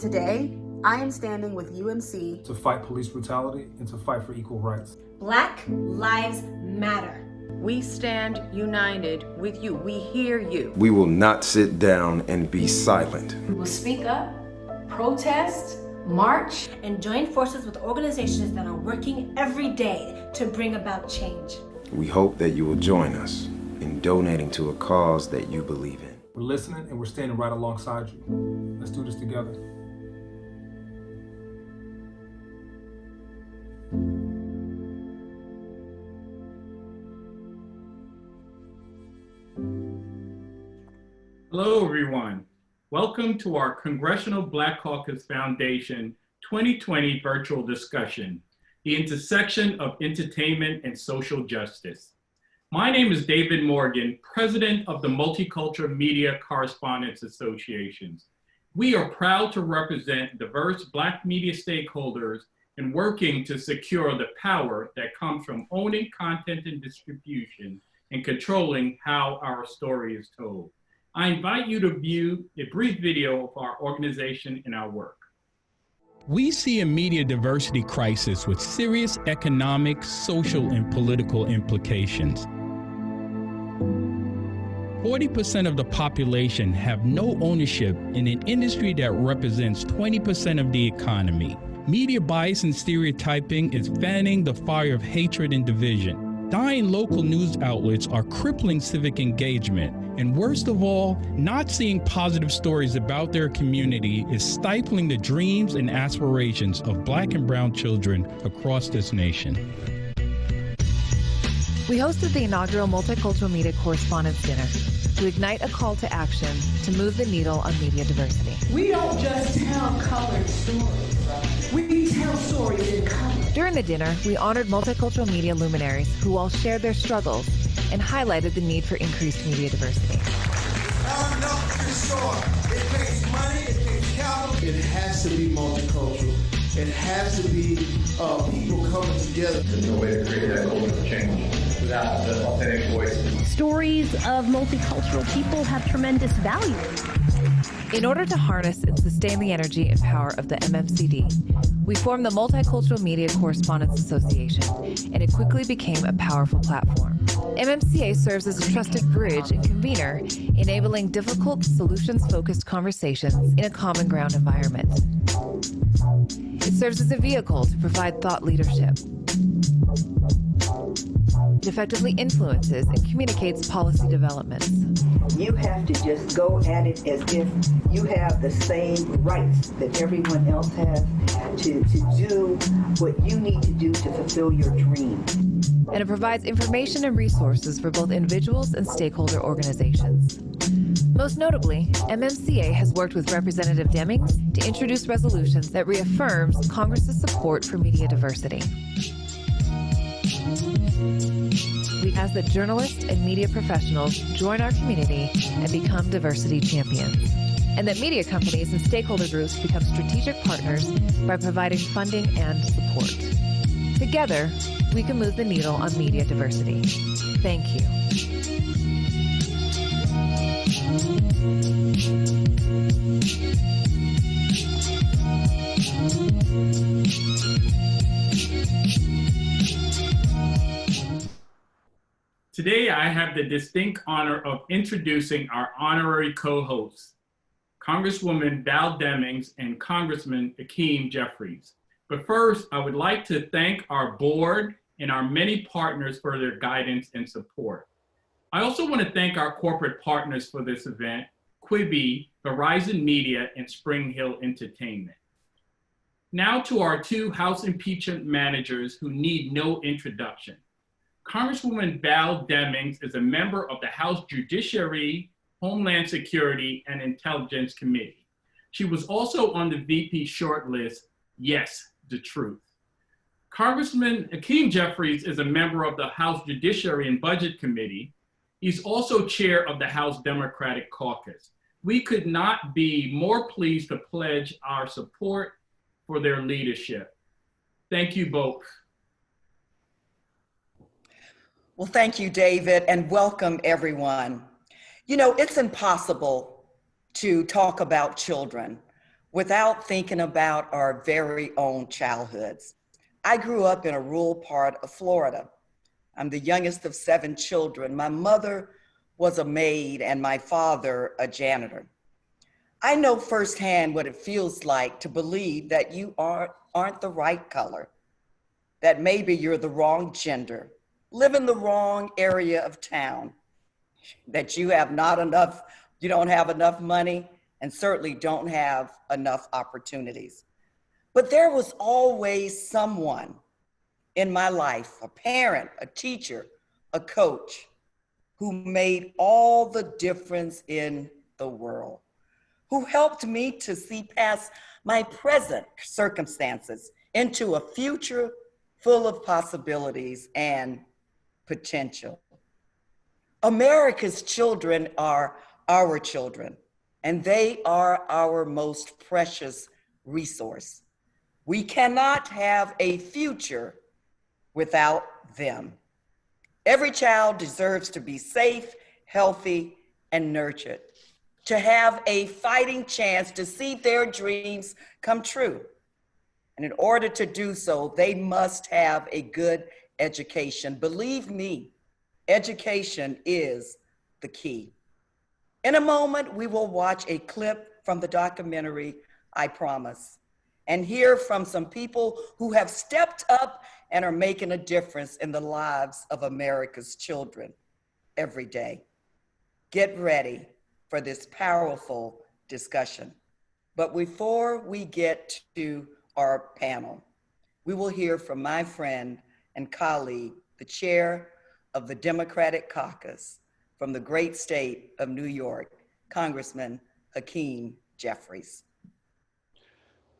Today, I am standing with UMC to fight police brutality and to fight for equal rights. Black Lives Matter. We stand united with you. We hear you. We will not sit down and be silent. We will speak up, protest, march, and join forces with organizations that are working every day to bring about change. We hope that you will join us in donating to a cause that you believe in. We're listening and we're standing right alongside you. Let's do this together. Hello, everyone. Welcome to our Congressional Black Caucus Foundation 2020 virtual discussion, The Intersection of Entertainment and Social Justice. My name is David Morgan, President of the Multicultural Media Correspondence Associations. We are proud to represent diverse Black media stakeholders in working to secure the power that comes from owning content and distribution and controlling how our story is told. I invite you to view a brief video of our organization and our work. We see a media diversity crisis with serious economic, social, and political implications. 40% of the population have no ownership in an industry that represents 20% of the economy. Media bias and stereotyping is fanning the fire of hatred and division. Dying local news outlets are crippling civic engagement. And worst of all, not seeing positive stories about their community is stifling the dreams and aspirations of Black and brown children across this nation. We hosted the inaugural Multicultural Media Correspondence Dinner to ignite a call to action to move the needle on media diversity. We don't just tell colored stories. We tell stories in color. During the dinner, we honored multicultural media luminaries who all shared their struggles and highlighted the need for increased media diversity. It takes money, it takes capital. It has to be multicultural. It has to be people coming together. There's no way to create that cultural change without the authentic voices. Stories of multicultural people have tremendous value. In order to harness and sustain the energy and power of the MMCD, we formed the Multicultural Media Correspondence Association, and it quickly became a powerful platform. MMCA serves as a trusted bridge and convener, enabling difficult, solutions-focused conversations in a common ground environment. It serves as a vehicle to provide thought leadership. It effectively influences and communicates policy developments. You have to just go at it as if you have the same rights that everyone else has to do what you need to do to fulfill your dream. And it provides information and resources for both individuals and stakeholder organizations. Most notably, MMCA has worked with Representative Demings to introduce resolutions that reaffirms Congress's support for media diversity. We ask that journalists and media professionals join our community and become diversity champions, and that media companies and stakeholder groups become strategic partners by providing funding and support. Together, we can move the needle on media diversity. Thank you. Today, I have the distinct honor of introducing our honorary co-hosts, Congresswoman Val Demings and Congressman Hakeem Jeffries. But first, I would like to thank our board and our many partners for their guidance and support. I also want to thank our corporate partners for this event, QUIBI, Verizon Media, and SpringHill Entertainment. Now to our two House impeachment managers who need no introduction. Congresswoman Val Demings is a member of the House Judiciary, Homeland Security, and Intelligence Committee. She was also on the VP shortlist, Yes, the Truth. Congressman Hakeem Jeffries is a member of the House Judiciary and Budget Committee. He's also chair of the House Democratic Caucus. We could not be more pleased to pledge our support for their leadership. Thank you both. Well, thank you, David, and welcome everyone. You know, it's impossible to talk about children without thinking about our very own childhoods. I grew up in a rural part of Florida. I'm the youngest of 7 children. My mother was a maid and my father a janitor. I know firsthand what it feels like to believe that you aren't the right color, that maybe you're the wrong gender, live in the wrong area of town, that you don't have enough money, and certainly don't have enough opportunities. But there was always someone in my life, a parent, a teacher, a coach, who made all the difference in the world, who helped me to see past my present circumstances into a future full of possibilities and potential. America's children are our children, and they are our most precious resource. We cannot have a future without them. Every child deserves to be safe, healthy, and nurtured, to have a fighting chance to see their dreams come true. And in order to do so, they must have a good education. Believe me, education is the key. In a moment, we will watch a clip from the documentary, I Promise, and hear from some people who have stepped up and are making a difference in the lives of America's children every day. Get ready for this powerful discussion. But before we get to our panel, we will hear from my friend and colleague, the chair of the Democratic Caucus from the great state of New York, Congressman Hakeem Jeffries.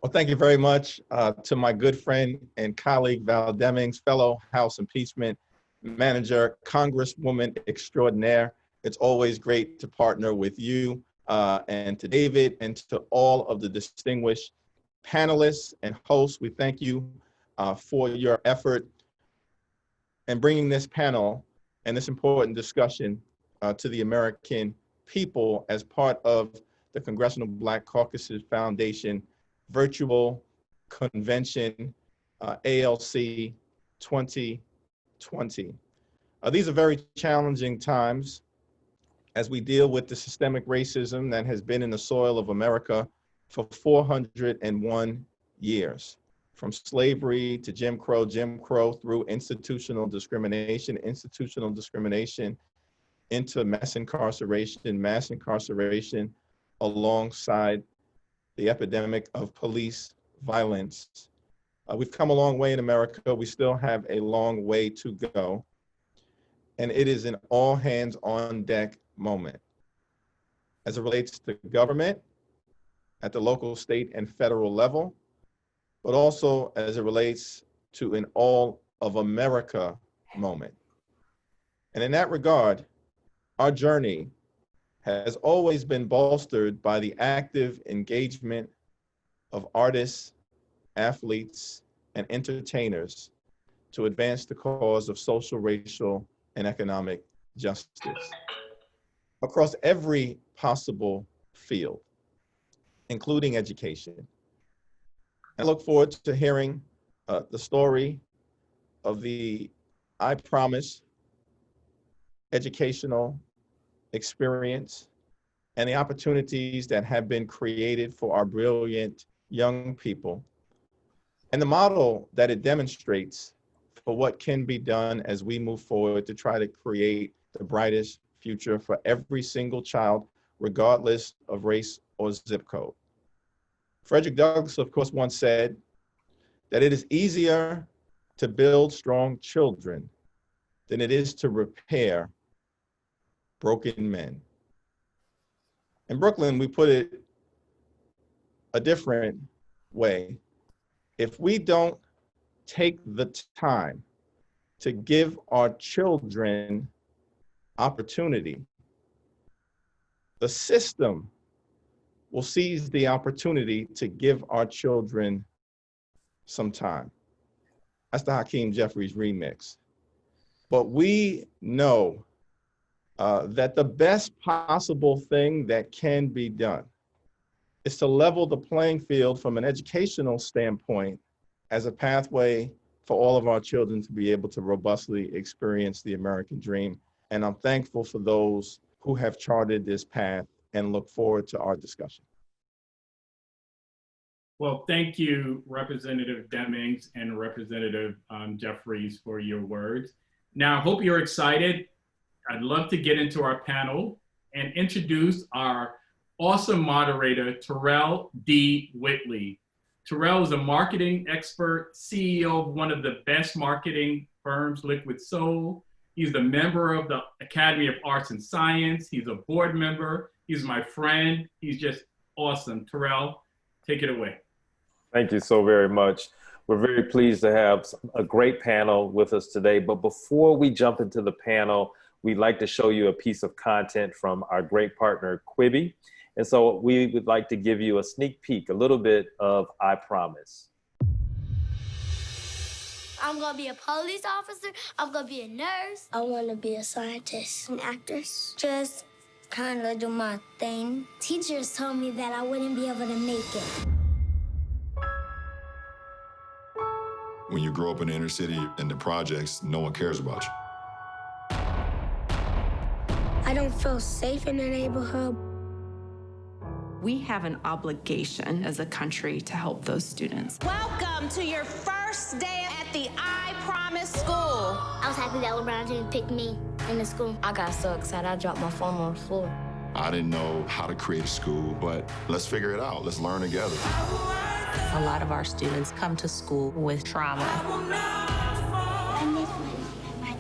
Well, thank you very much to my good friend and colleague, Val Demings, fellow House Impeachment Manager, Congresswoman extraordinaire. It's always great to partner with you and to David and to all of the distinguished panelists and hosts. We thank you for your effort in bringing this panel and this important discussion to the American people as part of the Congressional Black Caucus Foundation virtual convention, ALC 2020. These are very challenging times as we deal with the systemic racism that has been in the soil of America for 401 years, from slavery to Jim Crow through institutional discrimination into mass incarceration alongside the epidemic of police violence. We've come a long way in America. We still have a long way to go. And it is an all hands on deck moment as it relates to government at the local, state, and federal level, but also as it relates to an all of America moment. And in that regard, our journey has always been bolstered by the active engagement of artists, athletes, and entertainers to advance the cause of social, racial, and economic justice across every possible field, including education. I look forward to hearing the story of the I Promise educational experience and the opportunities that have been created for our brilliant young people, and the model that it demonstrates for what can be done as we move forward to try to create the brightest future for every single child, regardless of race or zip code. Frederick Douglass, of course, once said that it is easier to build strong children than it is to repair broken men. In Brooklyn, we put it a different way. If we don't take the time to give our children opportunity, the system will seize the opportunity to give our children some time. That's the Hakeem Jeffries remix. But we know that the best possible thing that can be done is to level the playing field from an educational standpoint as a pathway for all of our children to be able to robustly experience the American dream. And I'm thankful for those who have charted this path and look forward to our discussion. Well, thank you, Representative Demings and Representative Jeffries, for your words. Now, I hope you're excited. I'd love to get into our panel and introduce our awesome moderator, Tirrell D. Whittley. Tirrell is a marketing expert, CEO of one of the best marketing firms, Liquid Soul. He's a member of the Academy of Arts and Science. He's a board member. He's my friend. He's just awesome. Tirrell, take it away. Thank you so very much. We're very pleased to have a great panel with us today. But before we jump into the panel, we'd like to show you a piece of content from our great partner, QUIBI. And so we would like to give you a sneak peek, a little bit of I Promise. I'm gonna be a police officer, I'm gonna be a nurse. I wanna be a scientist, an actress. Just kinda do my thing. Teachers told me that I wouldn't be able to make it. When you grow up in the inner city, in the projects, no one cares about you. I don't feel safe in the neighborhood. We have an obligation as a country to help those students. Welcome to your first day at the I Promise School. I was happy that LeBron James picked me in the school. I got so excited, I dropped my phone on the floor. I didn't know how to create a school, but let's figure it out. Let's learn together. A lot of our students come to school with trauma. I miss my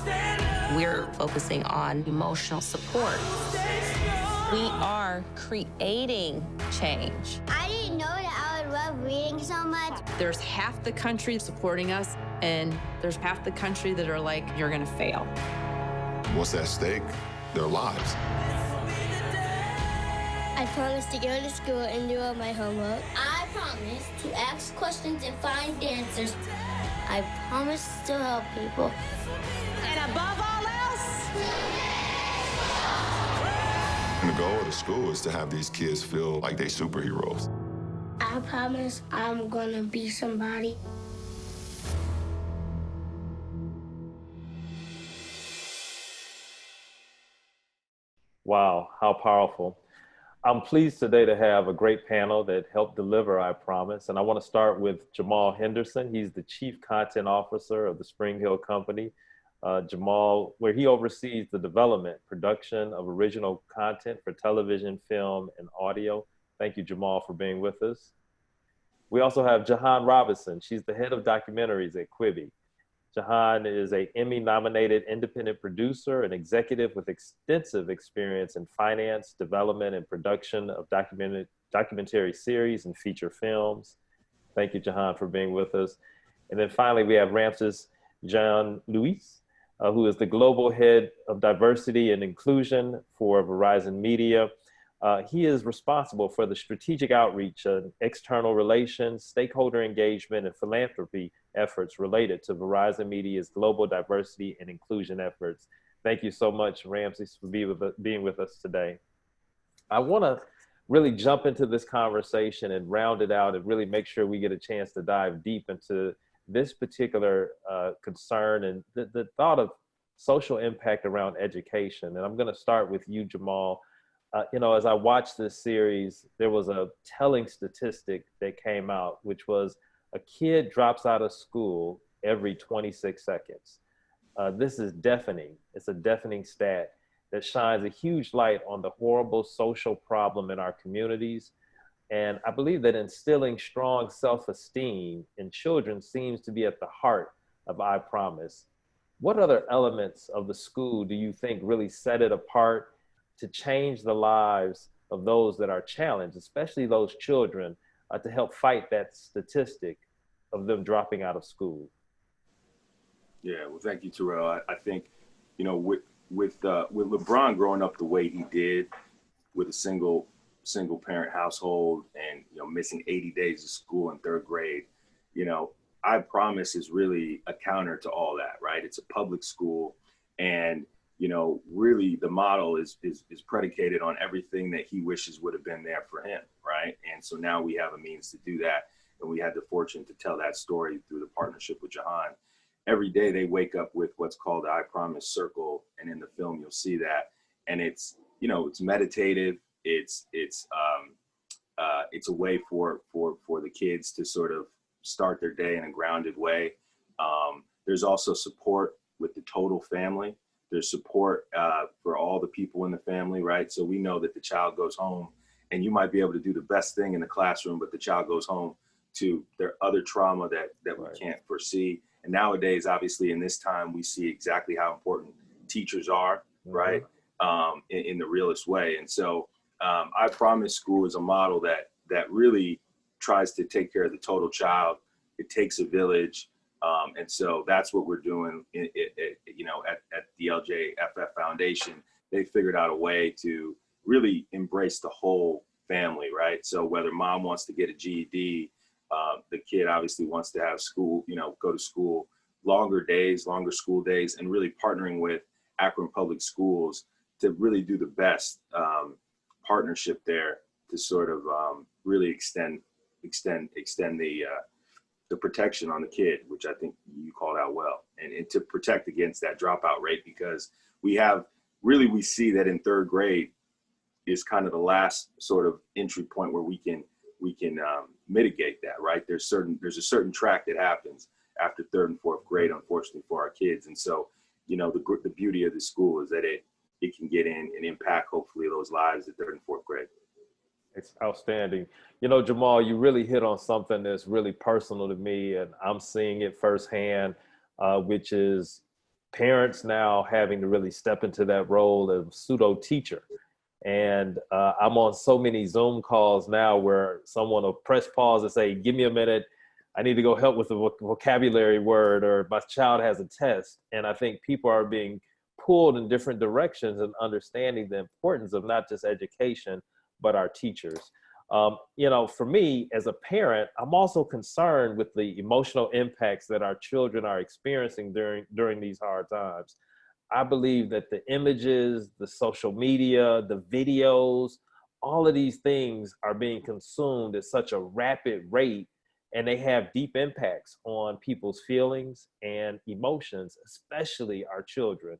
dad. We're focusing on emotional support. We are creating change. I didn't know that I would love reading so much. There's half the country supporting us, and there's half the country that are like, you're gonna fail. What's at stake? Their lives. I promise to go to school and do all my homework. I promise to ask questions and find answers. I promise to help people. And above all else, And the goal of the school is to have these kids feel like they're superheroes. I promise I'm gonna be somebody. Wow, how powerful. I'm pleased today to have a great panel that helped deliver I Promise. And I want to start with Jamal Henderson. He's the Chief Content Officer of the SpringHill Company. Jamal, where he oversees the development, production of original content for television, film, and audio. Thank you, Jamal, for being with us. We also have Gina Robertson. She's the head of documentaries at QUIBI. Jahan is an Emmy-nominated independent producer and executive with extensive experience in finance, development, and production of documentary series and feature films. Thank you, Jahan, for being with us. And then finally, we have Ramses Jean-Louis, who is the Global Head of Diversity and Inclusion for Verizon Media. He is responsible for the strategic outreach and external relations, stakeholder engagement, and philanthropy efforts related to Verizon Media's global diversity and inclusion efforts. Thank you so much, Ramses, for being with us today. I want to really jump into this conversation and round it out and really make sure we get a chance to dive deep into this particular concern and the thought of social impact around education. And I'm going to start with you, Jamal. As I watched this series, there was a telling statistic that came out, which was a kid drops out of school every 26 seconds. This is deafening. It's a deafening stat that shines a huge light on the horrible social problem in our communities. And I believe that instilling strong self-esteem in children seems to be at the heart of I Promise. What other elements of the school do you think really set it apart to change the lives of those that are challenged, especially those children, to help fight that statistic of them dropping out of school? Yeah, well, thank you, Tirrell. I think, with LeBron growing up the way he did, with a single parent household and missing 80 days of school in third grade, I Promise is really a counter to all that, right? It's a public school, and you know, really the model is predicated on everything that he wishes would have been there for him, right? And so now we have a means to do that. And we had the fortune to tell that story through the partnership with Jahan. Every day they wake up with what's called the I Promise Circle. And in the film, you'll see that. And it's, you know, it's meditative. It's a way for the kids to sort of start their day in a grounded way. There's also support with the total family. There's support for all the people in the family, right? So we know that the child goes home and you might be able to do the best thing in the classroom, but the child goes home to their other trauma that we can't foresee. And nowadays, obviously in this time, we see exactly how important teachers are, right? In the realest way. And so I Promise School is a model that really tries to take care of the total child. It takes a village. And so that's what we're doing, you know, at the LJFF Foundation. They figured out a way to really embrace the whole family, right? So whether mom wants to get a GED, the kid obviously wants to have school, you know, go to school, longer days, longer school days, and really partnering with Akron Public Schools to really do the best partnership there to sort of really extend the protection on the kid, which I think you called out well, and to protect against that dropout rate, because we see that in third grade is kind of the last sort of entry point where we can mitigate that, right? There's a certain track that happens after third and fourth grade, unfortunately for our kids. And so, you know, the beauty of the school is that it can get in and impact hopefully those lives at third and fourth grade. It's outstanding. You know, Jamal, you really hit on something that's really personal to me, and I'm seeing it firsthand, which is parents now having to really step into that role of pseudo teacher. And I'm on so many Zoom calls now where someone will press pause and say, give me a minute, I need to go help with a vocabulary word, or my child has a test. And I think people are being pulled in different directions and understanding the importance of not just education, but our teachers. You know, for me as a parent, I'm also concerned with the emotional impacts that our children are experiencing during these hard times. I believe that the images, the social media, the videos, all of these things are being consumed at such a rapid rate, and they have deep impacts on people's feelings and emotions, especially our children.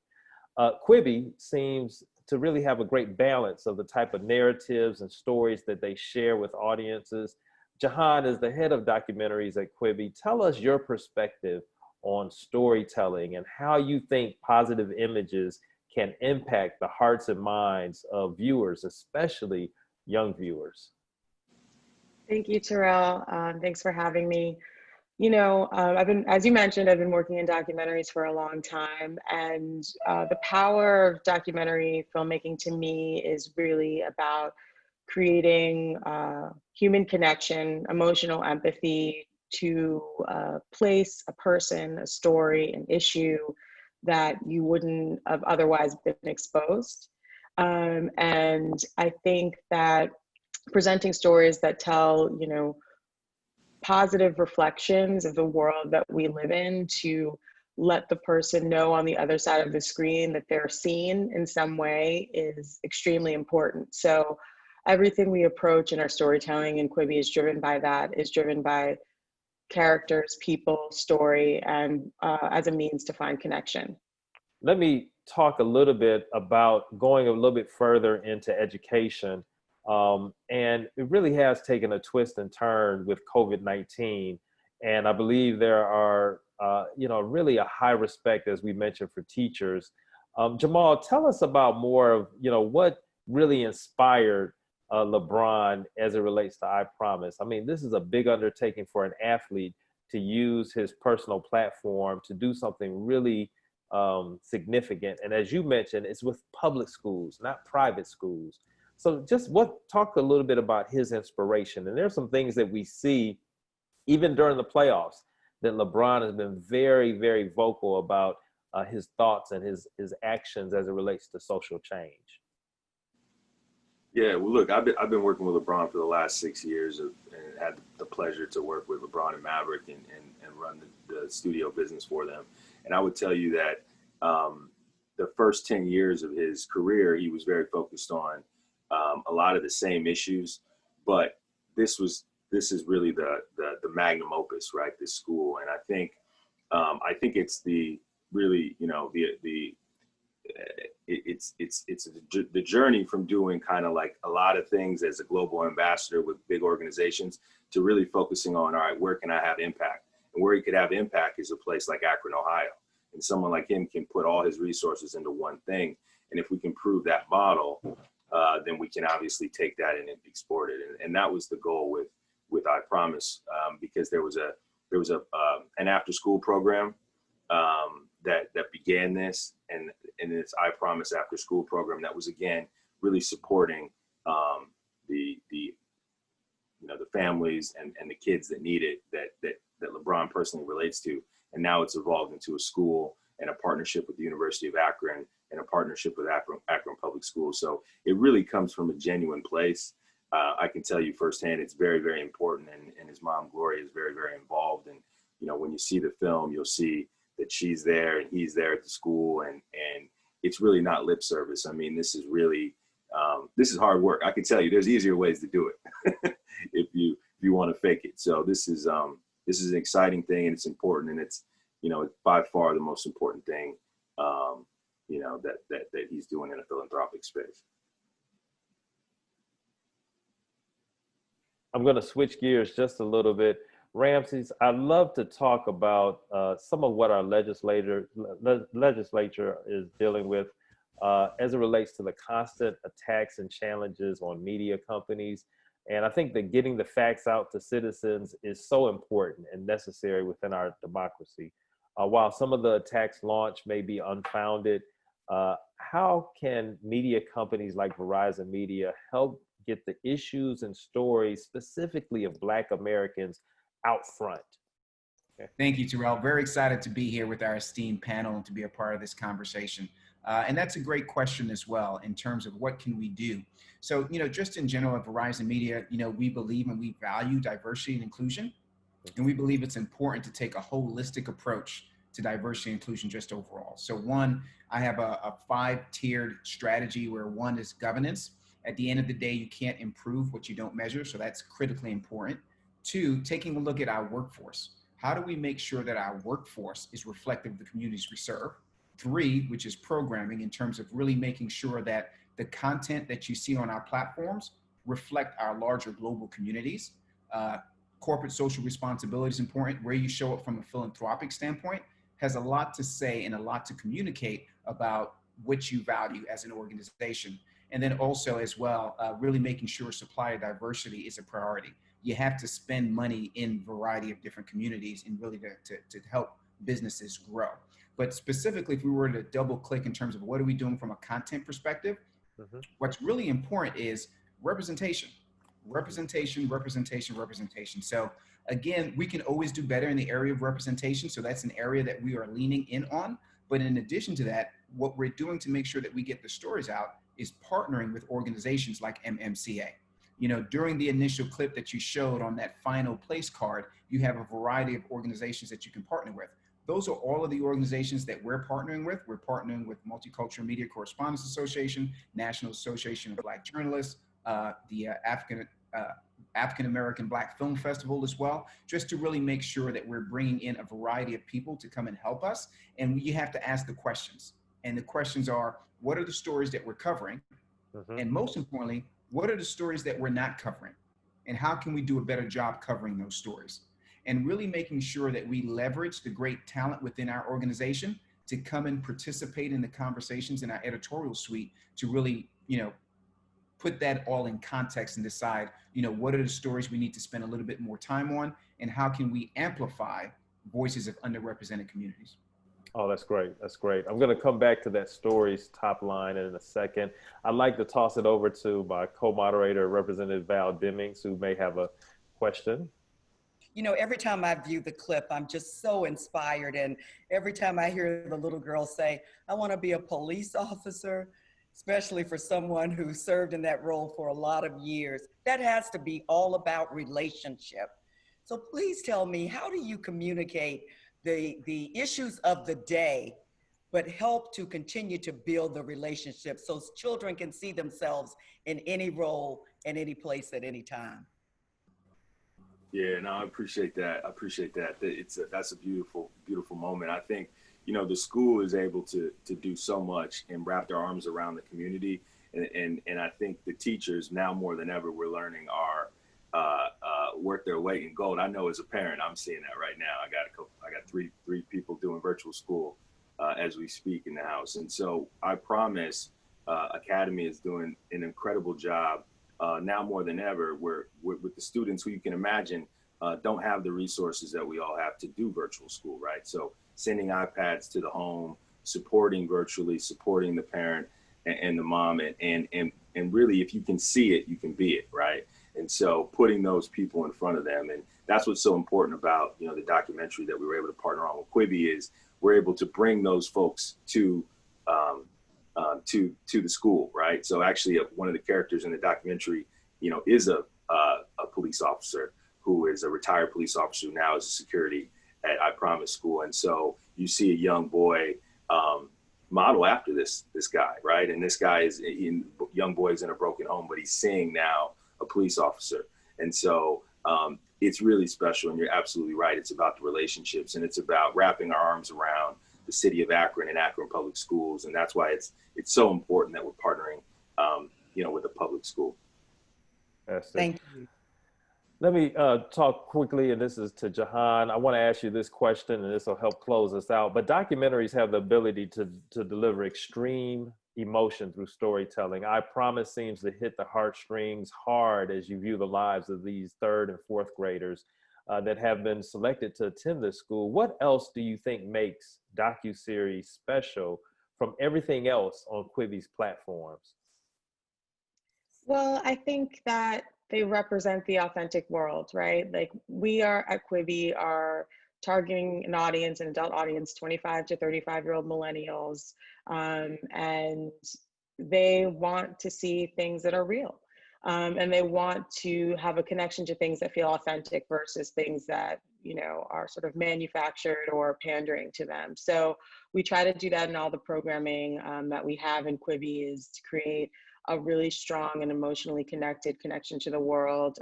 QUIBI seems to really have a great balance of the type of narratives and stories that they share with audiences. Jahan is the head of documentaries at QUIBI. Tell us your perspective on storytelling and how you think positive images can impact the hearts and minds of viewers, especially young viewers. Thank you, Tirrell. Thanks for having me. You know, as you mentioned, I've been working in documentaries for a long time, and the power of documentary filmmaking to me is really about creating human connection, emotional empathy to place a person, a story, an issue that you wouldn't have otherwise been exposed. And I think that presenting stories that tell, you know, positive reflections of the world that we live in, to let the person know on the other side of the screen that they're seen in some way, is extremely important. So everything we approach in our storytelling in QUIBI is driven by that, is driven by characters, people, story, and as a means to find connection. Let me talk a little bit about going a little bit further into education. And it really has taken a twist and turn with COVID-19. And I believe there are, you know, really a high respect, as we mentioned, for teachers. Jamal, tell us about more of, you know, what really inspired LeBron as it relates to I Promise. I mean, this is a big undertaking for an athlete to use his personal platform to do something really significant. And as you mentioned, it's with public schools, not private schools. So just talk a little bit about his inspiration. And there's some things that we see even during the playoffs that LeBron has been very, very vocal about his thoughts and his actions as it relates to social change. Yeah, well, look, I've been working with LeBron for the last 6 years, and had the pleasure to work with LeBron and Maverick and run the studio business for them. And I would tell you that the first 10 years of his career, he was very focused on a lot of the same issues, but this is really the magnum opus, right? This school, and I think it's the really, you know, it's the journey from doing kind of like a lot of things as a global ambassador with big organizations to really focusing on, all right, where can I have impact? And where he could have impact is a place like Akron, Ohio. And someone like him can put all his resources into one thing. And if we can prove that model, then we can obviously take that and export it. And that was the goal with I Promise, because there was an after school program that began this, and this I Promise after school program that was, again, really supporting the families and the kids that need it, that LeBron personally relates to. And now it's evolved into a school and a partnership with the University of Akron and a partnership with Akron Public Schools. So it really comes from a genuine place. I can tell you firsthand, it's very, very important. And his mom, Gloria, is very, very involved. And, you know, when you see the film, you'll see that she's there and he's there at the school. And it's really not lip service. I mean, this is really, this is hard work. I can tell you there's easier ways to do it if you want to fake it. So this is an exciting thing, and it's important, and it's, you know, it's by far the most important thing, you know, that he's doing in a philanthropic space. I'm going to switch gears just a little bit. Ramses, I'd love to talk about some of what our legislature is dealing with as it relates to the constant attacks and challenges on media companies. And I think that getting the facts out to citizens is so important and necessary within our democracy. While some of the attacks launched may be unfounded, how can media companies like Verizon Media help get the issues and stories specifically of Black Americans out front? Okay. Thank you, Tirrell. Very excited to be here with our esteemed panel and to be a part of this conversation. And that's a great question as well in terms of what can we do. So, you know, just in general at Verizon Media, you know, we believe and we value diversity and inclusion. And we believe it's important to take a holistic approach to diversity and inclusion just overall. So one, I have a 5-tiered strategy where one is governance. At the end of the day, you can't improve what you don't measure. So that's critically important. 2, taking a look at our workforce. How do we make sure that our workforce is reflective of the communities we serve? 3, which is programming, in terms of really making sure that the content that you see on our platforms reflect our larger global communities. Corporate social responsibility is important. Where you show up from a philanthropic standpoint has a lot to say and a lot to communicate about what you value as an organization. And then also as well, really making sure supplier diversity is a priority. You have to spend money in a variety of different communities and really to help businesses grow. But specifically, if we were to double click in terms of what are we doing from a content perspective, what's really important is representation. Representation. So again, we can always do better in the area of representation. So that's an area that we are leaning in on. But in addition to that, what we're doing to make sure that we get the stories out is partnering with organizations like MMCA. You know, during the initial clip that you showed on that final place card, you have a variety of organizations that you can partner with. Those are all of the organizations that we're partnering with. We're partnering with Multicultural Media Correspondence Association, National Association of Black Journalists, the African American Black Film Festival as well, just to really make sure that we're bringing in a variety of people to come and help us. And you have to ask the questions. And the questions are, what are the stories that we're covering? And most importantly, what are the stories that we're not covering? And how can we do a better job covering those stories? And really making sure that we leverage the great talent within our organization to come and participate in the conversations in our editorial suite to really, you know, put that all in context and decide, you know, what are the stories we need to spend a little bit more time on, and how can we amplify voices of underrepresented communities. Oh, that's great. That's great. I'm going to come back to that stories top line in a second. I'd like to toss it over to my co-moderator, Representative Val Demings, who may have a question. You know, every time I view the clip, I'm just so inspired. And every time I hear the little girl say, I want to be a police officer, especially for someone who served in that role for a lot of years, that has to be all about relationship. So please tell me, how do you communicate the issues of the day but help to continue to build the relationship so children can see themselves in any role, in any place, at any time. Yeah, no, I appreciate that. I appreciate that. That's a beautiful, beautiful moment. I think, you know, the school is able to do so much and wrap their arms around the community. And I think the teachers now more than ever, we're learning are worth their weight in gold. I know as a parent, I'm seeing that right now. I got three people doing virtual school as we speak in the house. And so I promise Academy is doing an incredible job now more than ever, where with the students who you can imagine don't have the resources that we all have to do virtual school, right? So sending iPads to the home, supporting virtually, supporting the parent and the mom, and really, if you can see it, you can be it, right? And so putting those people in front of them, and that's what's so important about, you know, the documentary that we were able to partner on with QUIBI is we're able to bring those folks to the school, right? So actually, one of the characters in the documentary, you know, is a police officer who is a retired police officer who now is a security at I Promise School, and so you see a young boy model after this guy, right? And this guy is young boy's in a broken home, but he's seeing now a police officer, and so it's really special. And you're absolutely right. It's about the relationships, and it's about wrapping our arms around the city of Akron and Akron Public Schools, and that's why it's so important that we're partnering, you know, with a public school. Thank you. Let me talk quickly, and this is to Jahan. I want to ask you this question, and this will help close us out. But documentaries have the ability to deliver extreme emotion through storytelling. I Promise seems to hit the heartstrings hard as you view the lives of these 3rd and 4th graders that have been selected to attend this school. What else do you think makes docuseries special from everything else on QUIBI's platforms? Well, I think that they represent the authentic world, right? Like we are at QUIBI are targeting an audience, an adult audience, 25 to 35-year-old millennials, and they want to see things that are real. And they want to have a connection to things that feel authentic versus things that, you know, are sort of manufactured or pandering to them. So we try to do that in all the programming that we have in QUIBI, is to create a really strong and emotionally connected connection to the world,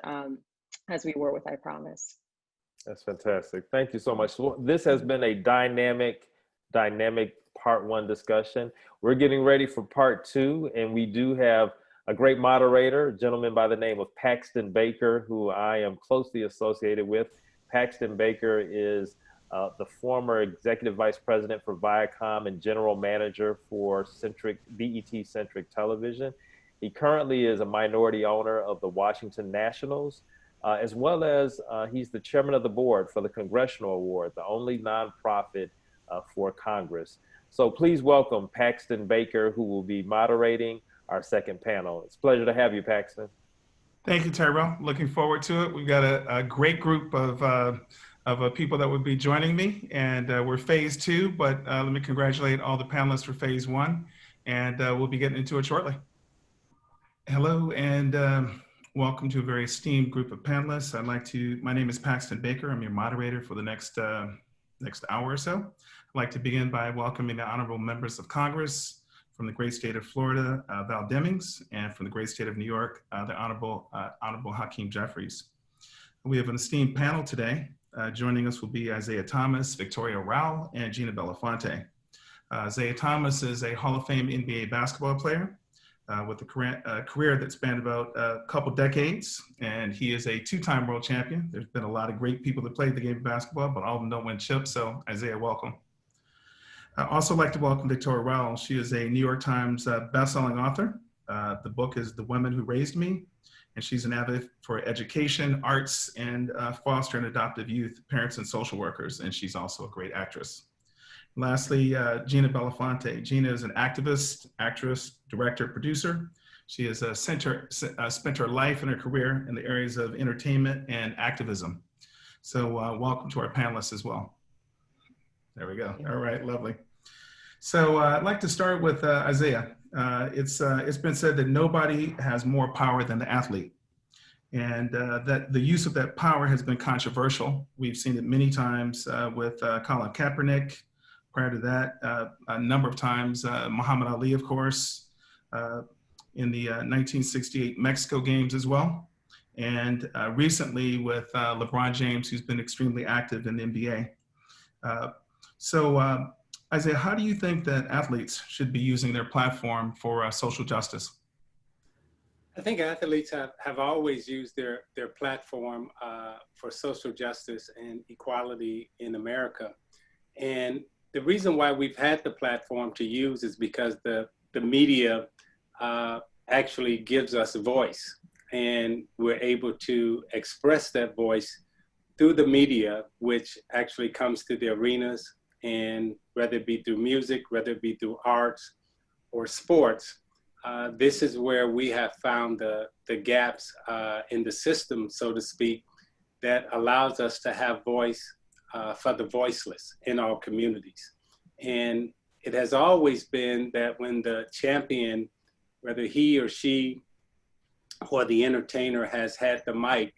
as we were with I Promise. That's fantastic. Thank you so much. This has been a dynamic part 1 discussion. We're getting ready for part 2, and we do have a great moderator, a gentleman by the name of Paxton Baker, who I am closely associated with. Paxton Baker is the former executive vice president for Viacom and general manager for BET Centric Television. He currently is a minority owner of the Washington Nationals, as well as he's the chairman of the board for the Congressional Award, the only nonprofit for Congress. So please welcome Paxton Baker, who will be moderating our second panel. It's a pleasure to have you, Paxton. Thank you, Tirrell. Looking forward to it. We've got a great group of people that will be joining me, and we're phase 2, but let me congratulate all the panelists for phase 1, and we'll be getting into it shortly. Hello, and welcome to a very esteemed group of panelists. My name is Paxton Baker. I'm your moderator for the next hour or so. I'd like to begin by welcoming the honorable members of Congress from the great state of Florida, Val Demings, and from the great state of New York, the Honorable Hakeem Jeffries. We have an esteemed panel today. Joining us will be Isaiah Thomas, Victoria Rowell, and Gina Belafonte. Isaiah Thomas is a Hall of Fame NBA basketball player with a career that spanned about a couple decades, and he is a 2-time world champion. There's been a lot of great people that played the game of basketball, but all of them don't win chips, so Isaiah, welcome. I'd also like to welcome Victoria Rowell. She is a New York Times best-selling author. The book is The Women Who Raised Me, and she's an advocate for education, arts, and foster and adoptive youth, parents, and social workers, and she's also a great actress. Lastly, Gina Belafonte. Gina is an activist, actress, director, producer. She has spent her life and her career in the areas of entertainment and activism. So welcome to our panelists as well. There we go. All right, lovely. So I'd like to start with Isaiah. It's been said that nobody has more power than the athlete, and that the use of that power has been controversial. We've seen it many times with Colin Kaepernick, Prior to that, a number of times, Muhammad Ali, of course, in the 1968 Mexico Games as well. And recently with LeBron James, who's been extremely active in the NBA. So Isaiah, how do you think that athletes should be using their platform for social justice? I think athletes have always used their platform for social justice and equality in America. And the reason why we've had the platform to use is because the media actually gives us a voice, and we're able to express that voice through the media, which actually comes to the arenas, and whether it be through music, whether it be through arts or sports, this is where we have found the gaps in the system, so to speak, that allows us to have voice for the voiceless in our communities. And it has always been that when the champion, whether he or she or the entertainer has had the mic,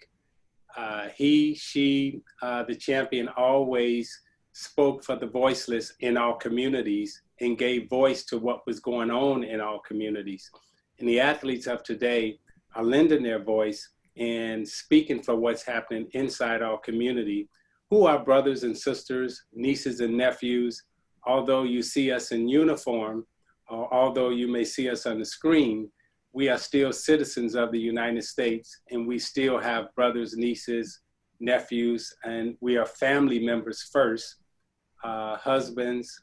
he, she, the champion always spoke for the voiceless in our communities and gave voice to what was going on in our communities. And the athletes of today are lending their voice and speaking for what's happening inside our community, who are brothers and sisters, nieces and nephews. Although you see us in uniform, or although you may see us on the screen, we are still citizens of the United States, and we still have brothers, nieces, nephews, and we are family members first, husbands,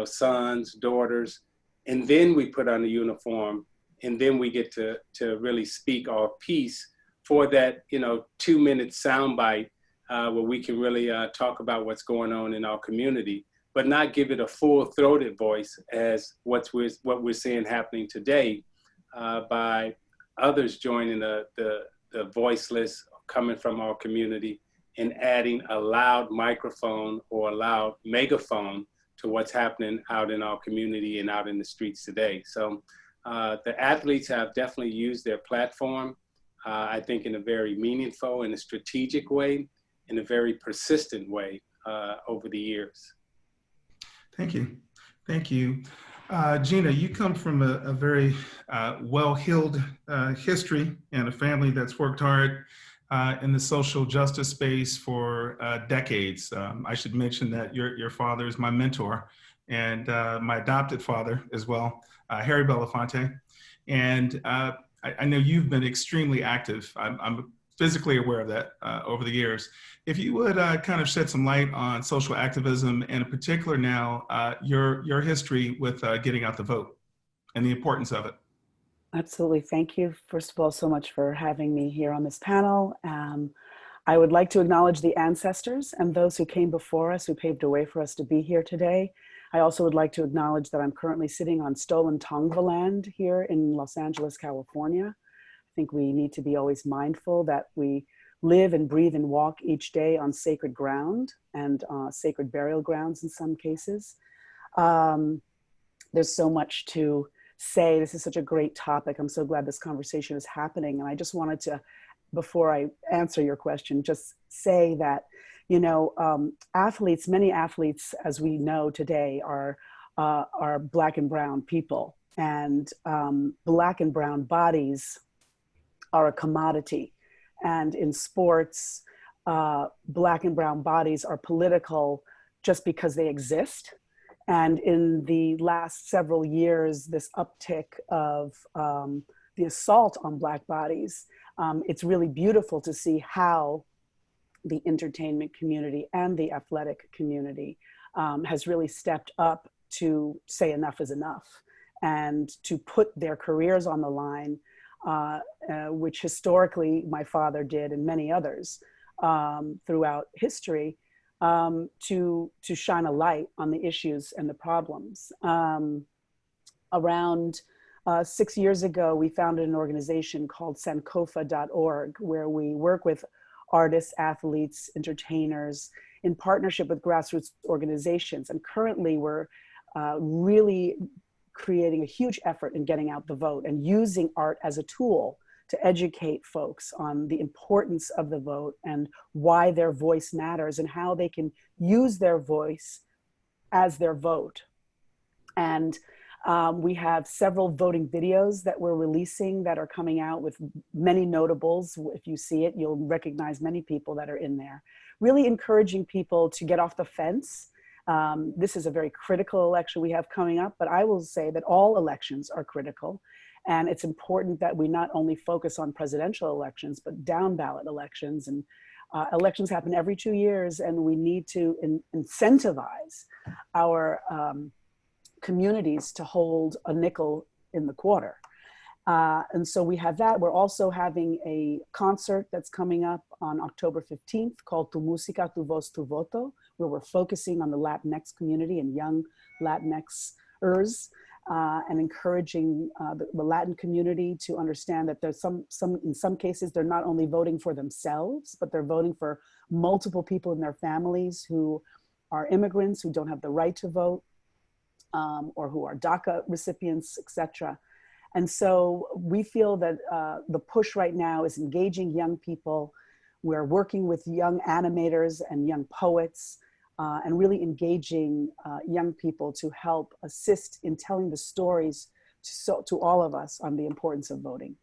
sons, daughters, and then we put on the uniform, and then we get to really speak our piece for that 2-minute soundbite where we can really talk about what's going on in our community, but not give it a full-throated voice as what we're seeing happening today by others joining the voiceless coming from our community and adding a loud microphone or a loud megaphone to what's happening out in our community and out in the streets today. So the athletes have definitely used their platform, I think in a very meaningful and a strategic way, in a very persistent way over the years. Thank you. Thank you. Gina, you come from a very well-heeled history and a family that's worked hard in the social justice space for decades. I should mention that your father is my mentor and my adopted father as well, Harry Belafonte. And I know you've been extremely active. I'm physically aware of that over the years. If you would kind of shed some light on social activism, and in particular now, your history with getting out the vote and the importance of it. Absolutely. Thank you, first of all, so much for having me here on this panel. I would like to acknowledge the ancestors and those who came before us, who paved a way for us to be here today. I also would like to acknowledge that I'm currently sitting on stolen Tongva land here in Los Angeles, California. I think we need to be always mindful that we live and breathe and walk each day on sacred ground and sacred burial grounds in some cases. There's so much to say. This is such a great topic. I'm so glad this conversation is happening. And I just wanted to, before I answer your question, just say that, athletes, many athletes, as we know today, are Black and brown people. And Black and brown bodies are a commodity. And in sports, Black and brown bodies are political just because they exist. And in the last several years, this uptick of the assault on Black bodies, it's really beautiful to see how the entertainment community and the athletic community has really stepped up to say enough is enough and to put their careers on the line, which historically my father did and many others throughout history, to shine a light on the issues and the problems. Around 6 years ago, we founded an organization called sankofa.org, where we work with artists, athletes, entertainers in partnership with grassroots organizations. And currently we're really creating a huge effort in getting out the vote and using art as a tool to educate folks on the importance of the vote and why their voice matters and how they can use their voice as their vote. And we have several voting videos that we're releasing that are coming out with many notables. If you see it, you'll recognize many people that are in there. Really encouraging people to get off the fence. This is a very critical election we have coming up, but I will say that all elections are critical. And it's important that we not only focus on presidential elections, but down ballot elections. And elections happen every 2 years, and we need to incentivize our communities to hold a nickel in the quarter. And so we have that. We're also having a concert that's coming up on October 15th called Tu Música, Tu Voz, Tu Voto, where we're focusing on the Latinx community and young Latinxers, and encouraging the Latin community to understand that there's in some cases, they're not only voting for themselves, but they're voting for multiple people in their families who are immigrants, who don't have the right to vote, or who are DACA recipients, etc. And so we feel that the push right now is engaging young people. We're working with young animators and young poets, and really engaging young people to help assist in telling the stories to all of us on the importance of voting.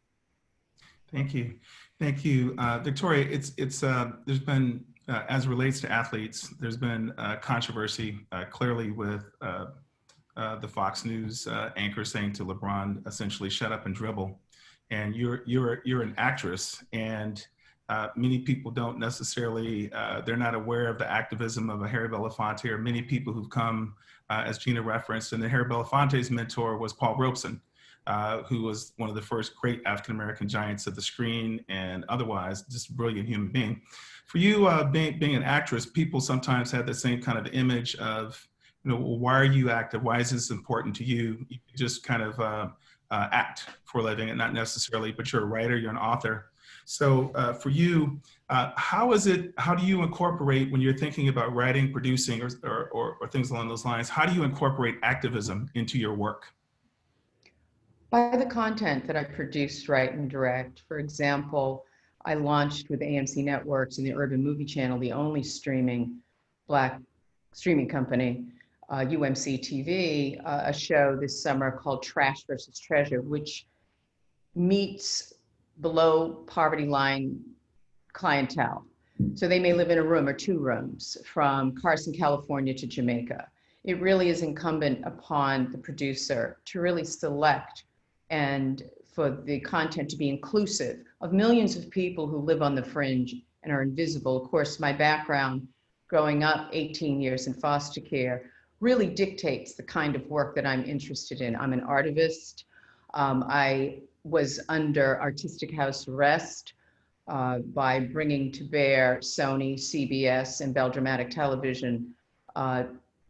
Thank you. Thank you. Victoria, there's been, as it relates to athletes, there's been controversy clearly with the Fox News anchor saying to LeBron, essentially, shut up and dribble. And you're an actress, and many people don't necessarily, they're not aware of the activism of a Harry Belafonte, or many people who've come, as Gina referenced, and the Harry Belafonte's mentor was Paul Robeson, who was one of the first great African-American giants of the screen and otherwise just a brilliant human being. For you, being an actress, people sometimes have the same kind of image of, why are you active? Why is this important to you? You just kind of act for a living, and not necessarily, but you're a writer, you're an author. So for you, how do you incorporate, when you're thinking about writing, producing, or things along those lines, how do you incorporate activism into your work? By the content that I produce, write, and direct. For example, I launched with AMC Networks and the Urban Movie Channel, the only Black streaming company, UMC TV, a show this summer called Trash versus Treasure, which meets below poverty line clientele. So they may live in a room or two rooms, from Carson, California to Jamaica. It really is incumbent upon the producer to really select and for the content to be inclusive of millions of people who live on the fringe and are invisible. Of course, my background growing up 18 years in foster care really dictates the kind of work that I'm interested in. I'm an artivist. I was under artistic house arrest by bringing to bear Sony, CBS, and Bell Dramatic Television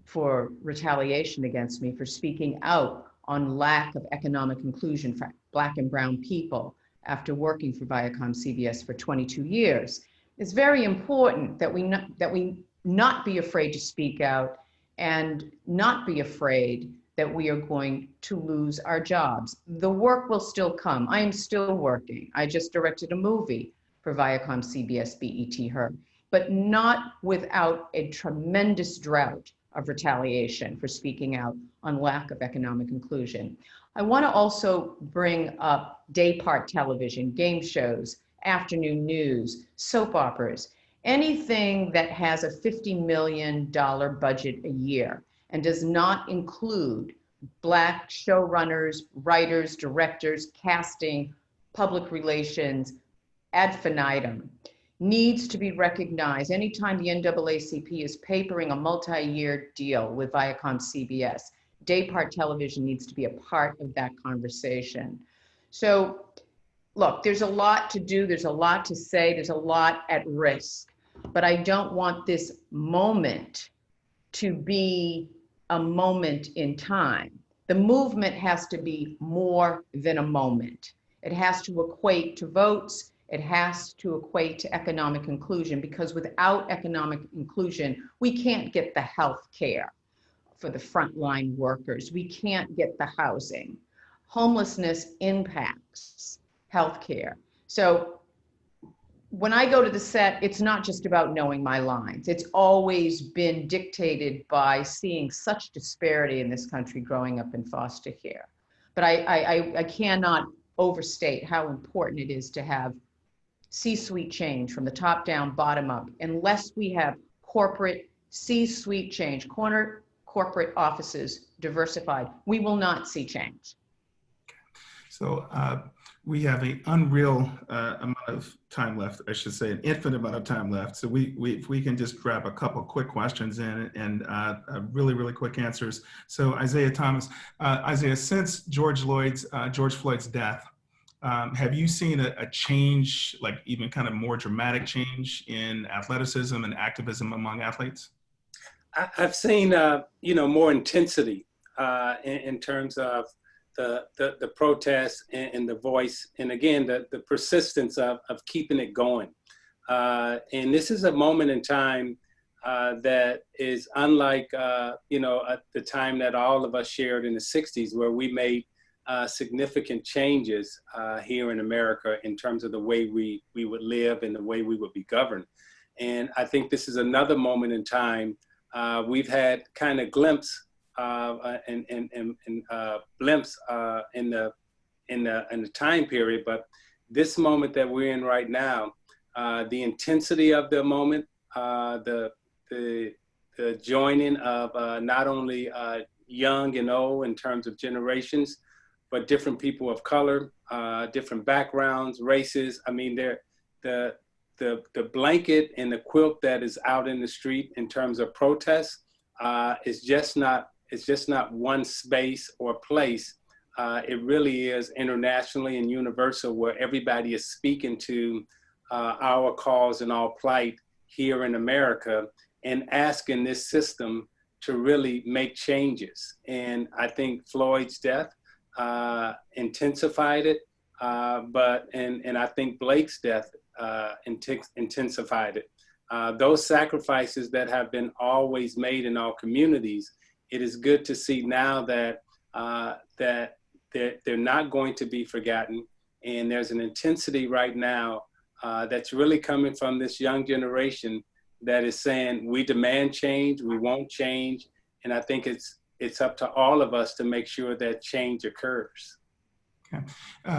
for retaliation against me for speaking out on lack of economic inclusion for Black and brown people after working for Viacom CBS for 22 years. It's very important that we not be afraid to speak out and not be afraid that we are going to lose our jobs. The work will still come. I am still working. I just directed a movie for Viacom CBS BET Her, but not without a tremendous drought of retaliation for speaking out on lack of economic inclusion. I want to also bring up day part television, game shows, afternoon news, soap operas, anything that has a $50 million budget a year and does not include Black showrunners, writers, directors, casting, public relations, ad infinitum, needs to be recognized. Anytime the NAACP is papering a multi-year deal with Viacom CBS, day part television needs to be a part of that conversation. So look, there's a lot to do, there's a lot to say, there's a lot at risk, but I don't want this moment to be a moment in time. The movement has to be more than a moment. It has to equate to votes. It has to equate to economic inclusion, because without economic inclusion, we can't get the health care for the frontline workers. We can't get the housing. Homelessness impacts health care. So when I go to the set, it's not just about knowing my lines. It's always been dictated by seeing such disparity in this country growing up in foster care. But I cannot overstate how important it is to have C-suite change from the top down, bottom up. Unless we have corporate C-suite change, corporate offices diversified, we will not see change. So we have an unreal amount of time left, I should say, an infinite amount of time left. So if we can just grab a couple quick questions in and really, really quick answers. So Isaiah Thomas, Isaiah, since George Floyd's death, have you seen a change, like even kind of more dramatic change in athleticism and activism among athletes? I've seen, more intensity in terms of the protests and the voice, and again, the persistence of keeping it going. And this is a moment in time that is unlike, the time that all of us shared in the 60s, where we made significant changes here in America in terms of the way we would live and the way we would be governed. And I think this is another moment in time. We've had kind of glimpse blimps in the time period, but this moment that we're in right now, the intensity of the moment, the joining of not only young and old in terms of generations, but different people of color, different backgrounds, races. I mean, the blanket and the quilt that is out in the street in terms of protests is just not. It's just not one space or place. It really is internationally and universal, where everybody is speaking to our cause and our plight here in America and asking this system to really make changes. And I think Floyd's death intensified it, and I think Blake's death intensified it. Those sacrifices that have been always made in our communities, it is good to see now that that they're not going to be forgotten, and there's an intensity right now that's really coming from this young generation that is saying, we demand change, we won't change, and I think it's up to all of us to make sure that change occurs. Okay.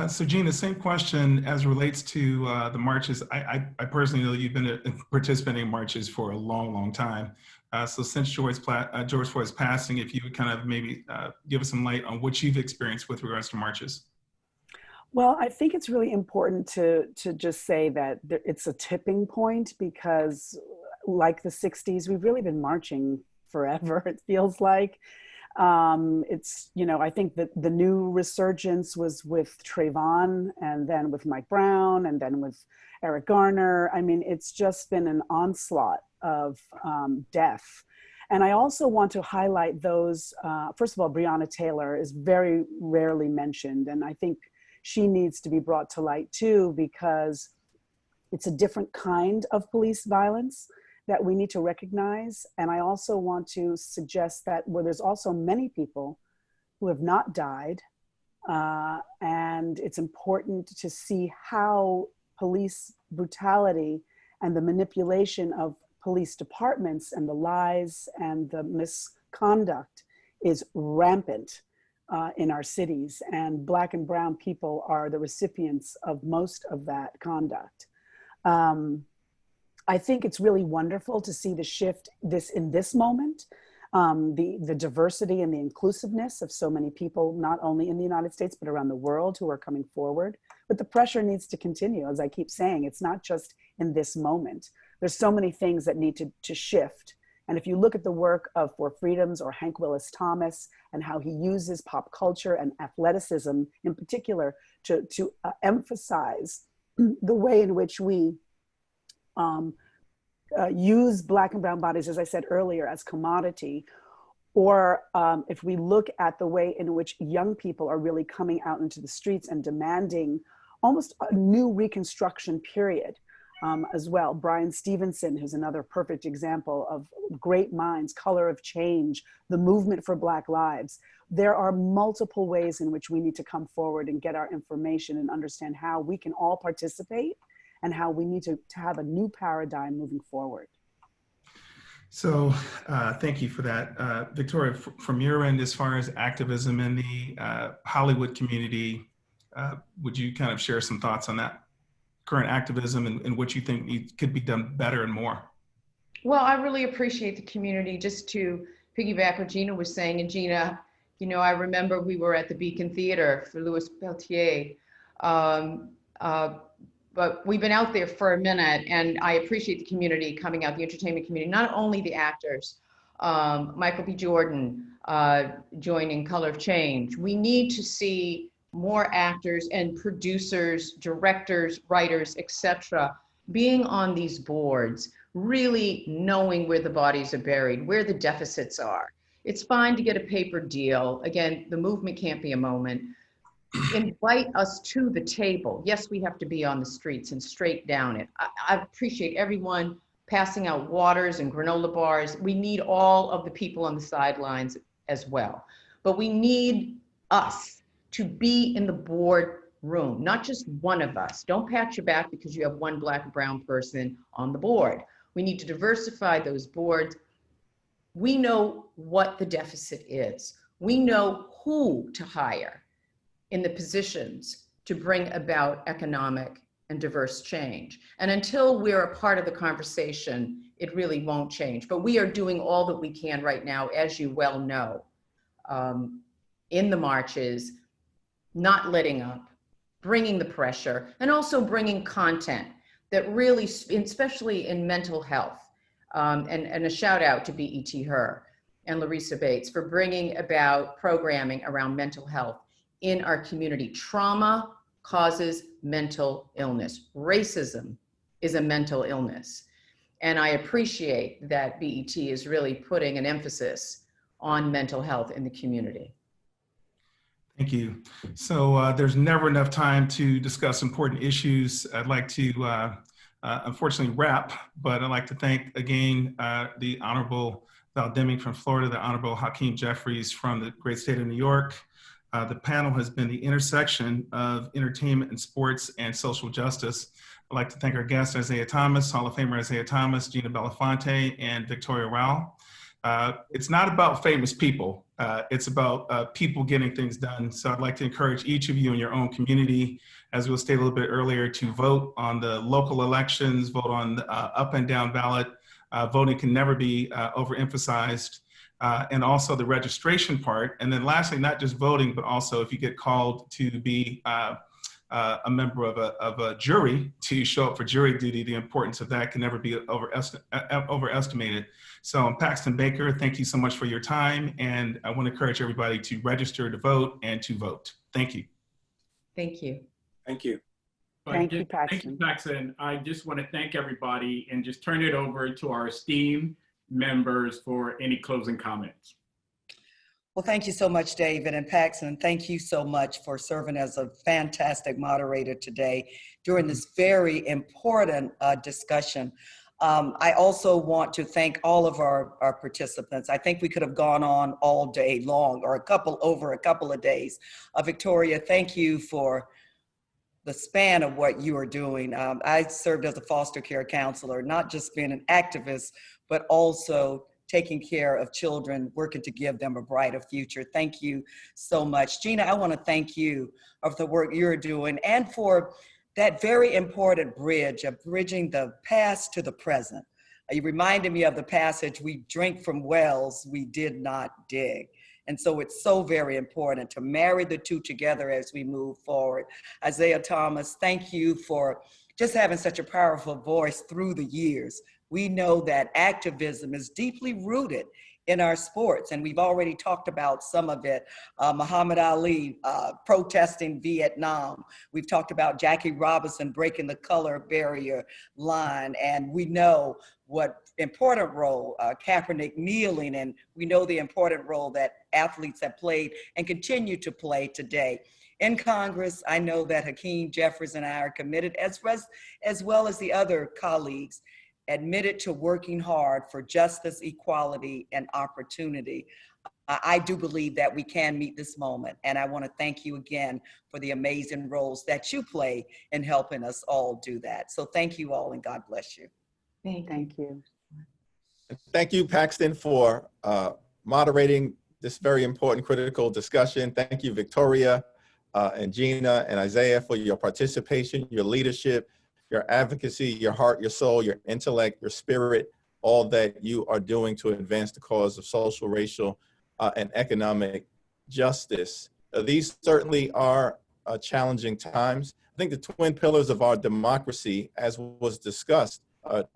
So Gina, same question as relates to the marches. I personally know you've been participating in marches for a long, long time. So since George Floyd's passing, if you would kind of maybe give us some light on what you've experienced with regards to marches. Well, I think it's really important to just say that it's a tipping point, because like the 60s, we've really been marching forever, it feels like. It's, I think that the new resurgence was with Trayvon, and then with Mike Brown, and then with Eric Garner. I mean, it's just been an onslaught of death. And I also want to highlight those, first of all, Breonna Taylor is very rarely mentioned. And I think she needs to be brought to light too, because it's a different kind of police violence that we need to recognize. And I also want to suggest that where there's also many people who have not died, and it's important to see how police brutality and the manipulation of police departments and the lies and the misconduct is rampant in our cities. And Black and brown people are the recipients of most of that conduct. I think it's really wonderful to see the shift in this moment, the diversity and the inclusiveness of so many people, not only in the United States, but around the world, who are coming forward. But the pressure needs to continue. As I keep saying, it's not just in this moment. There's so many things that need to shift. And if you look at the work of For Freedoms or Hank Willis Thomas, and how he uses pop culture and athleticism in particular to emphasize the way in which we use Black and brown bodies, as I said earlier, as commodity, or if we look at the way in which young people are really coming out into the streets and demanding almost a new Reconstruction period as well. Brian Stevenson, who's another perfect example of great minds, Color of Change, the movement for Black lives. There are multiple ways in which we need to come forward and get our information and understand how we can all participate and how we need to have a new paradigm moving forward. So thank you for that. Victoria, from your end, as far as activism in the Hollywood community, would you kind of share some thoughts on that current activism and what you think could be done better and more? Well, I really appreciate the community. Just to piggyback what Gina was saying, and Gina, you know, I remember we were at the Beacon Theater for Louis Peltier, but we've been out there for a minute, and I appreciate the community coming out, the entertainment community, not only the actors, Michael B. Jordan joining Color of Change. We need to see more actors and producers, directors, writers, etc., being on these boards, really knowing where the bodies are buried, where the deficits are. It's fine to get a paper deal. Again, the movement can't be a moment. Invite us to the table. Yes, we have to be on the streets and straight down it. I appreciate everyone passing out waters and granola bars. We need all of the people on the sidelines as well. But we need us to be in the board room, not just one of us. Don't pat your back because you have one Black or brown person on the board. We need to diversify those boards. We know what the deficit is. We know who to hire in the positions to bring about economic and diverse change. And until we're a part of the conversation, it really won't change. But we are doing all that we can right now, as you well know, in the marches, not letting up, bringing the pressure, and also bringing content that really, especially in mental health, and a shout out to BET Her and Larissa Bates for bringing about programming around mental health in our community. Trauma causes mental illness. Racism is a mental illness. And I appreciate that BET is really putting an emphasis on mental health in the community. Thank you. So there's never enough time to discuss important issues. I'd like to unfortunately wrap, but I'd like to thank again the Honorable Val Deming from Florida, the Honorable Hakeem Jeffries from the great state of New York. The panel has been the intersection of entertainment and sports and social justice. I'd like to thank our guests, Isaiah Thomas, Hall of Famer Isaiah Thomas, Gina Belafonte, and Victoria Rowell. It's not about famous people. It's about people getting things done. So I'd like to encourage each of you in your own community, as we'll state a little bit earlier, to vote on the local elections, vote on the up and down ballot. Voting can never be overemphasized. And also the registration part. And then lastly, not just voting, but also if you get called to be a member of a jury, to show up for jury duty, the importance of that can never be overestimated. So Paxton Baker, thank you so much for your time. And I want to encourage everybody to register to vote and to vote. Thank you. Thank you. Thank you. Thank you, Paxton. Thank you, Paxton. I just want to thank everybody and just turn it over to our esteemed members for any closing comments. Well, thank you so much, David and Paxton. Thank you so much for serving as a fantastic moderator today during this very important discussion. I also want to thank all of our participants. I think we could have gone on all day long, or over a couple of days. Victoria, thank you for the span of what you are doing. I served as a foster care counselor, not just being an activist, but also taking care of children, working to give them a brighter future. Thank you so much. Gina, I want to thank you of the work you're doing and for that very important bridge of bridging the past to the present. You reminded me of the passage, we drink from wells we did not dig. And so it's so very important to marry the two together as we move forward. Isaiah Thomas, thank you for just having such a powerful voice through the years. We know that activism is deeply rooted in our sports, and we've already talked about some of it. Muhammad Ali protesting Vietnam. We've talked about Jackie Robinson breaking the color barrier line, and we know what important role Kaepernick kneeling, and we know the important role that athletes have played and continue to play today. In Congress, I know that Hakeem Jeffries and I are committed, as well as the other colleagues, admitted to working hard for justice, equality, and opportunity. I do believe that we can meet this moment. And I want to thank you again for the amazing roles that you play in helping us all do that. So thank you all, and God bless you. Thank you. Thank you, Paxton, for moderating this very important, critical discussion. Thank you, Victoria and Gina and Isaiah, for your participation, your leadership, your advocacy, your heart, your soul, your intellect, your spirit, all that you are doing to advance the cause of social, racial, and economic justice. These certainly are challenging times. I think the twin pillars of our democracy, as was discussed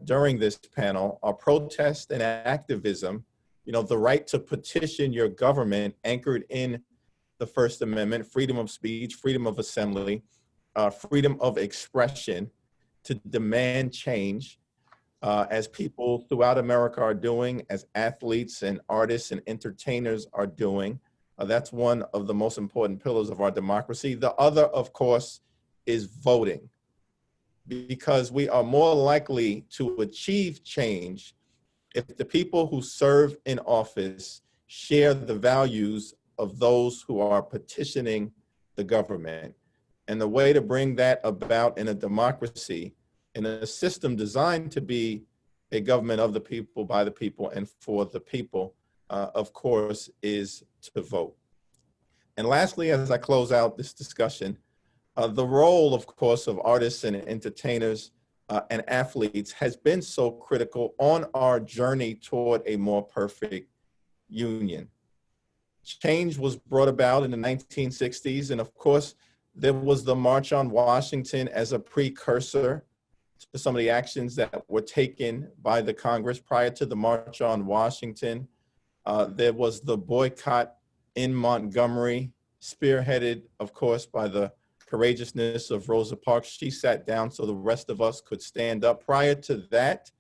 during this panel, are protest and activism. You know, the right to petition your government anchored in the First Amendment, freedom of speech, freedom of assembly, freedom of expression, to demand change, as people throughout America are doing, as athletes and artists and entertainers are doing. That's one of the most important pillars of our democracy. The other, of course, is voting, because we are more likely to achieve change if the people who serve in office share the values of those who are petitioning the government. And the way to bring that about in a democracy, in a system designed to be a government of the people, by the people, and for the people, of course, is to vote. And lastly, as I close out this discussion, the role, of course, of artists and entertainers and athletes has been so critical on our journey toward a more perfect union. Change was brought about in the 1960s, and of course, there was the March on Washington as a precursor to some of the actions that were taken by the Congress. Prior to the March on Washington, there was the boycott in Montgomery, spearheaded, of course, by the courageousness of Rosa Parks. She sat down so the rest of us could stand up. Prior to that,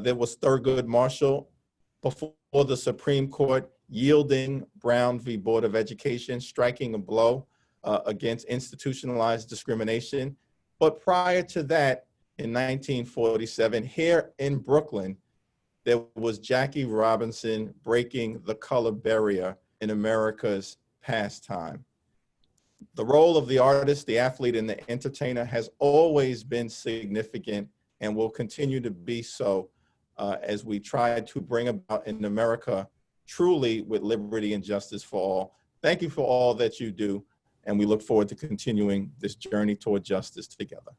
there was Thurgood Marshall before the Supreme Court yielding Brown v. Board of Education, striking a blow against institutionalized discrimination. But prior to that, in 1947, here in Brooklyn, there was Jackie Robinson breaking the color barrier in America's pastime. The role of the artist, the athlete, and the entertainer has always been significant and will continue to be so as we try to bring about in America truly with liberty and justice for all. Thank you for all that you do, and we look forward to continuing this journey toward justice together.